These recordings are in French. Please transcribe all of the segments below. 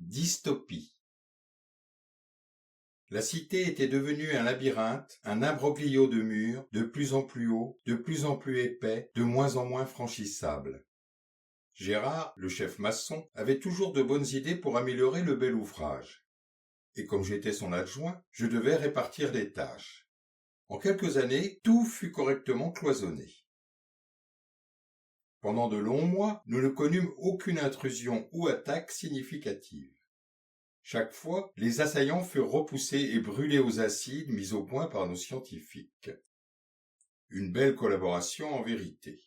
Dystopie. La cité était devenue un labyrinthe, un imbroglio de murs, de plus en plus hauts, de plus en plus épais, de moins en moins franchissables. Gérard, le chef maçon, avait toujours de bonnes idées pour améliorer le bel ouvrage. Et comme j'étais son adjoint, je devais répartir les tâches. En quelques années, tout fut correctement cloisonné. Pendant de longs mois, nous ne connûmes aucune intrusion ou attaque significative. Chaque fois, les assaillants furent repoussés et brûlés aux acides mis au point par nos scientifiques. Une belle collaboration en vérité.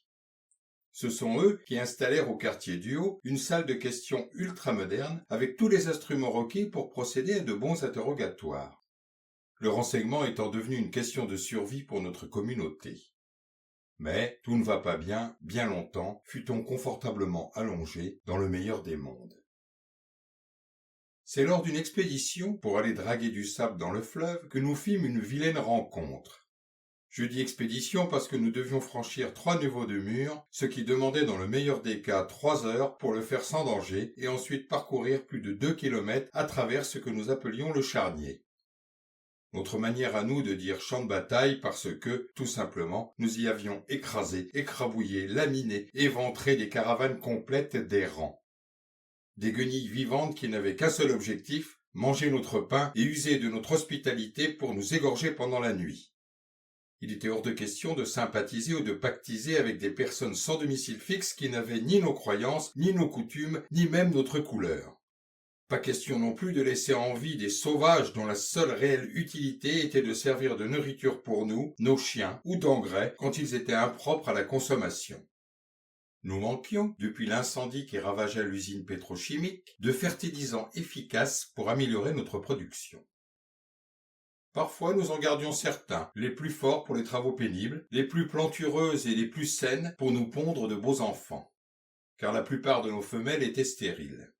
Ce sont eux qui installèrent au quartier du Haut une salle de questions ultramoderne avec tous les instruments requis pour procéder à de bons interrogatoires. Le renseignement étant devenu une question de survie pour notre communauté. Mais tout ne va pas bien longtemps, fut-on confortablement allongé dans le meilleur des mondes. C'est lors d'une expédition pour aller draguer du sable dans le fleuve que nous fîmes une vilaine rencontre. Je dis expédition parce que nous devions franchir 3 niveaux de mur, ce qui demandait dans le meilleur des cas 3 heures pour le faire sans danger et ensuite parcourir plus de 2 kilomètres à travers ce que nous appelions le charnier. Notre manière à nous de dire champ de bataille parce que, tout simplement, nous y avions écrasé, écrabouillé, laminé, éventré des caravanes complètes d'errants. Des guenilles vivantes qui n'avaient qu'un seul objectif, manger notre pain et user de notre hospitalité pour nous égorger pendant la nuit. Il était hors de question de sympathiser ou de pactiser avec des personnes sans domicile fixe qui n'avaient ni nos croyances, ni nos coutumes, ni même notre couleur. Pas question non plus de laisser en vie des sauvages dont la seule réelle utilité était de servir de nourriture pour nous, nos chiens, ou d'engrais quand ils étaient impropres à la consommation. Nous manquions, depuis l'incendie qui ravagea l'usine pétrochimique, de fertilisants efficaces pour améliorer notre production. Parfois nous en gardions certains, les plus forts pour les travaux pénibles, les plus plantureuses et les plus saines pour nous pondre de beaux enfants, car la plupart de nos femelles étaient stériles.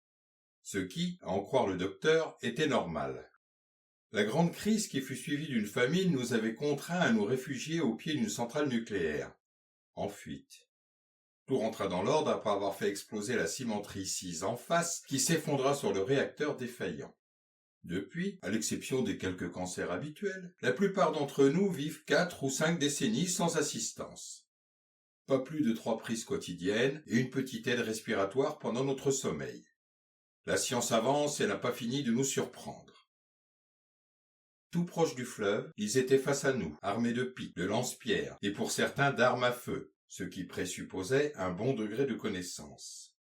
Ce qui, à en croire le docteur, était normal. La grande crise qui fut suivie d'une famine nous avait contraints à nous réfugier au pied d'une centrale nucléaire, en fuite. Tout rentra dans l'ordre après avoir fait exploser la cimenterie 6 en face, qui s'effondra sur le réacteur défaillant. Depuis, à l'exception des quelques cancers habituels, la plupart d'entre nous vivent 4 ou 5 décennies sans assistance. Pas plus de 3 prises quotidiennes et une petite aide respiratoire pendant notre sommeil. La science avance et n'a pas fini de nous surprendre. Tout proche du fleuve, ils étaient face à nous, armés de pics, de lance-pierres et pour certains d'armes à feu, ce qui présupposait un bon degré de connaissance.